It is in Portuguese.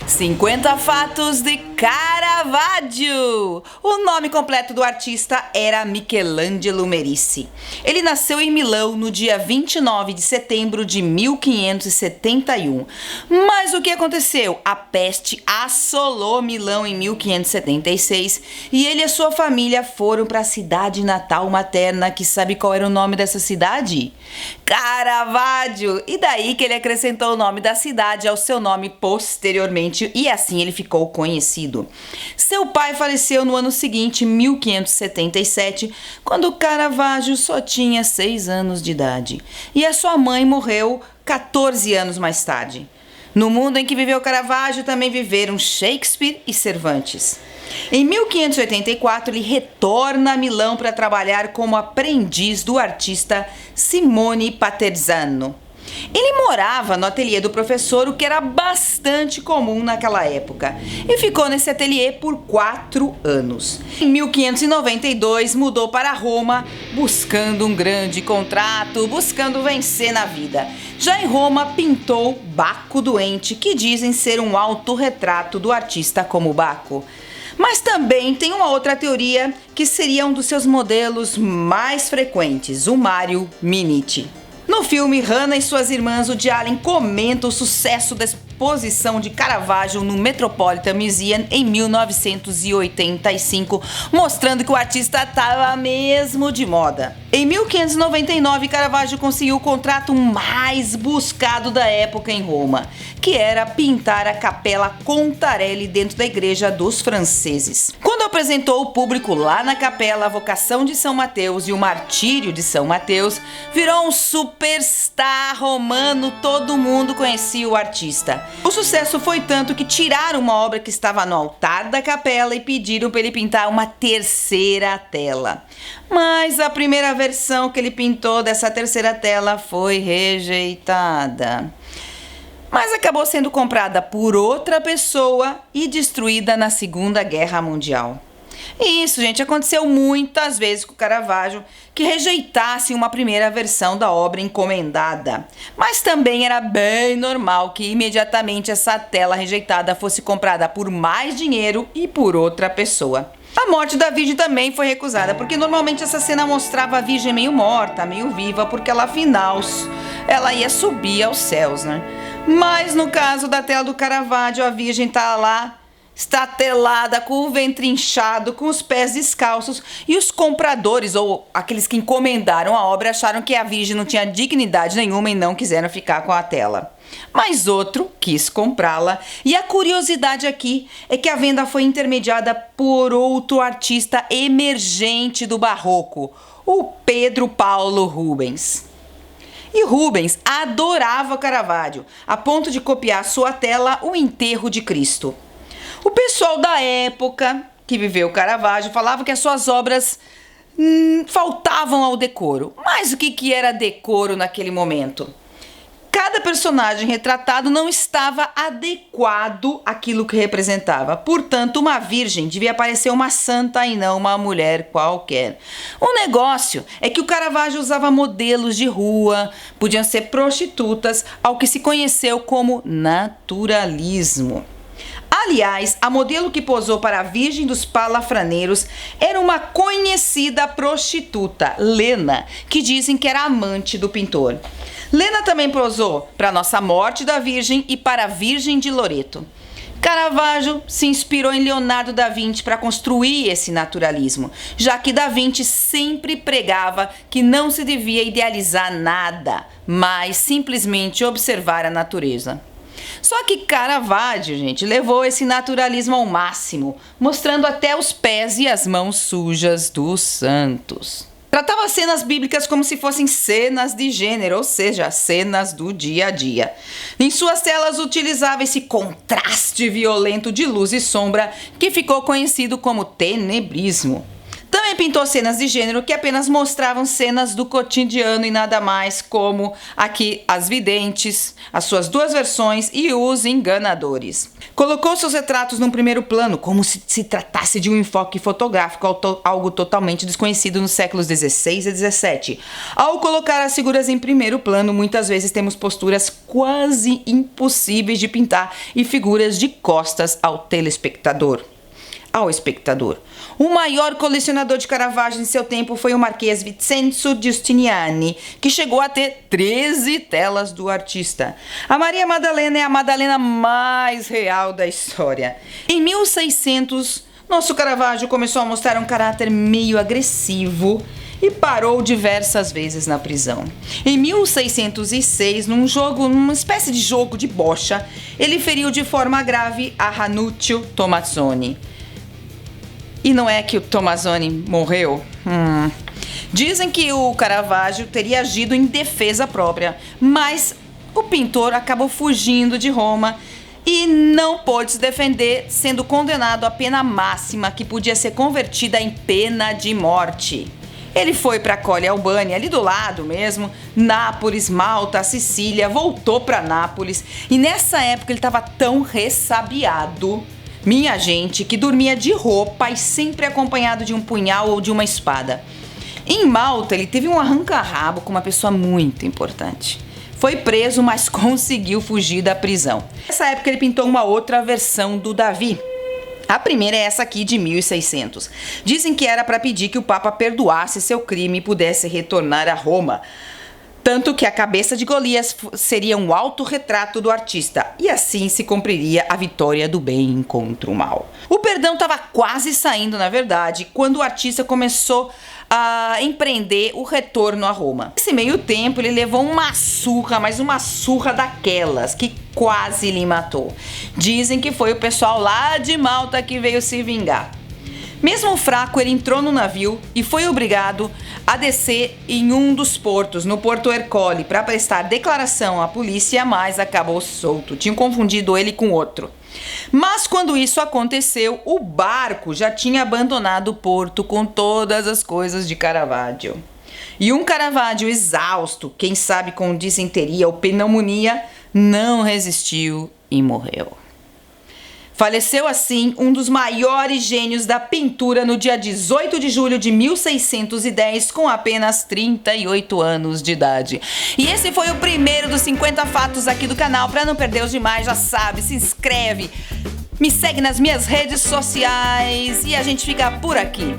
50 fatos de Caravaggio! O nome completo do artista era Michelangelo Merisi. Ele nasceu em Milão no dia 29 de setembro de 1571. Mas o que aconteceu? A peste assolou Milão em 1576 e ele e a sua família foram para a cidade natal materna, que sabe qual era o nome dessa cidade? Caravaggio! E daí que ele acrescentou o nome da cidade ao seu nome posteriormente, e assim ele ficou conhecido. Seu pai faleceu no ano seguinte, 1577, quando Caravaggio só tinha 6 anos de idade, e a sua mãe morreu 14 anos mais tarde. No mundo em que viveu Caravaggio também viveram Shakespeare e Cervantes. Em 1584, ele retorna a Milão para trabalhar como aprendiz do artista Simone Paterzano. Ele morava no ateliê do professor, o que era bastante comum naquela época, e ficou nesse ateliê por 4 anos. Em 1592, mudou para Roma, buscando um grande contrato, buscando vencer na vida. Já em Roma, pintou Baco Doente, que dizem ser um autorretrato do artista como Baco. Mas também tem uma outra teoria que seria um dos seus modelos mais frequentes, o Mário Minitti. No filme, Hannah e suas irmãs Woody Allen comentam o sucesso da exposição de Caravaggio no Metropolitan Museum em 1985, mostrando que o artista estava mesmo de moda. Em 1599, Caravaggio conseguiu o contrato mais buscado da época em Roma, que era pintar a Capela Contarelli dentro da Igreja dos Franceses. Quando apresentou ao público lá na capela a Vocação de São Mateus e o Martírio de São Mateus, virou um superstar romano, todo mundo conhecia o artista. O sucesso foi tanto que tiraram uma obra que estava no altar da capela e pediram para ele pintar uma terceira tela. Mas a primeira versão que ele pintou dessa terceira tela foi rejeitada. Mas acabou sendo comprada por outra pessoa e destruída na Segunda Guerra Mundial. E isso, gente, aconteceu muitas vezes com Caravaggio, que rejeitasse uma primeira versão da obra encomendada. Mas também era bem normal que imediatamente essa tela rejeitada fosse comprada por mais dinheiro e por outra pessoa. A morte da Virgem também foi recusada, porque normalmente essa cena mostrava a Virgem meio morta, meio viva, porque afinal ela ia subir aos céus, né? Mas no caso da tela do Caravaggio, a Virgem tá lá, estatelada, com o ventre inchado, com os pés descalços, e os compradores, ou aqueles que encomendaram a obra, acharam que a Virgem não tinha dignidade nenhuma e não quiseram ficar com a tela. Mas outro quis comprá-la, e a curiosidade aqui é que a venda foi intermediada por outro artista emergente do barroco, o Pedro Paulo Rubens. E Rubens adorava Caravaggio, a ponto de copiar sua tela O Enterro de Cristo. O pessoal da época que viveu Caravaggio falava que as suas obras faltavam ao decoro. Mas o que era decoro naquele momento? Cada personagem retratado não estava adequado àquilo que representava. Portanto, uma virgem devia parecer uma santa e não uma mulher qualquer. O negócio é que o Caravaggio usava modelos de rua, podiam ser prostitutas, ao que se conheceu como naturalismo. Aliás, a modelo que posou para a Virgem dos Palafraneiros era uma conhecida prostituta, Lena, que dizem que era amante do pintor. Lena também posou para Nossa Morte da Virgem e para a Virgem de Loreto. Caravaggio se inspirou em Leonardo da Vinci para construir esse naturalismo, já que da Vinci sempre pregava que não se devia idealizar nada, mas simplesmente observar a natureza. Só que Caravaggio, gente, levou esse naturalismo ao máximo, mostrando até os pés e as mãos sujas dos santos. Tratava cenas bíblicas como se fossem cenas de gênero, ou seja, cenas do dia a dia. Em suas telas utilizava esse contraste violento de luz e sombra que ficou conhecido como tenebrismo. Também Também pintou cenas de gênero que apenas mostravam cenas do cotidiano e nada mais, como aqui as videntes, as suas duas versões e os enganadores. Colocou seus retratos num primeiro plano, como se tratasse de um enfoque fotográfico, algo totalmente desconhecido nos séculos XVI e XVII. Ao colocar as figuras em primeiro plano, muitas vezes temos posturas quase impossíveis de pintar e figuras de costas ao espectador. O maior colecionador de Caravaggio em seu tempo foi o Marquês Vincenzo Giustiniani, que chegou a ter 13 telas do artista. A Maria Madalena é a Madalena mais real da história. Em 1600, nosso Caravaggio começou a mostrar um caráter meio agressivo e parou diversas vezes na prisão. Em 1606, numa espécie de jogo de bocha, ele feriu de forma grave a Ranuccio Tomazzoni. E não é que o Tomazzoni morreu? Dizem que o Caravaggio teria agido em defesa própria, mas o pintor acabou fugindo de Roma e não pôde se defender, sendo condenado à pena máxima, que podia ser convertida em pena de morte. Ele foi para Colle Albânia, ali do lado mesmo, Nápoles, Malta, Sicília, voltou para Nápoles, e nessa época ele estava tão ressabiado, minha gente, que dormia de roupa e sempre acompanhado de um punhal ou de uma espada. Em Malta, ele teve um arranca-rabo com uma pessoa muito importante. Foi preso, mas conseguiu fugir da prisão. Nessa época, ele pintou uma outra versão do Davi. A primeira é essa aqui, de 1600. Dizem que era para pedir que o Papa perdoasse seu crime e pudesse retornar a Roma. Tanto que a cabeça de Golias seria um autorretrato do artista, e assim se cumpriria a vitória do bem contra o mal. O perdão estava quase saindo, na verdade, quando o artista começou a empreender o retorno a Roma. Nesse meio tempo, ele levou uma surra, mas uma surra daquelas, que quase lhe matou. Dizem que foi o pessoal lá de Malta que veio se vingar. Mesmo fraco, ele entrou no navio e foi obrigado a descer em um dos portos, no Porto Ercole, para prestar declaração à polícia, mas acabou solto. Tinham confundido ele com outro. Mas quando isso aconteceu, o barco já tinha abandonado o porto com todas as coisas de Caravaggio. E um Caravaggio exausto, quem sabe com disenteria ou pneumonia, não resistiu e morreu. Faleceu assim um dos maiores gênios da pintura no dia 18 de julho de 1610, com apenas 38 anos de idade. E esse foi o primeiro dos 50 fatos aqui do canal. Para não perder os demais, já sabe, se inscreve, me segue nas minhas redes sociais e a gente fica por aqui.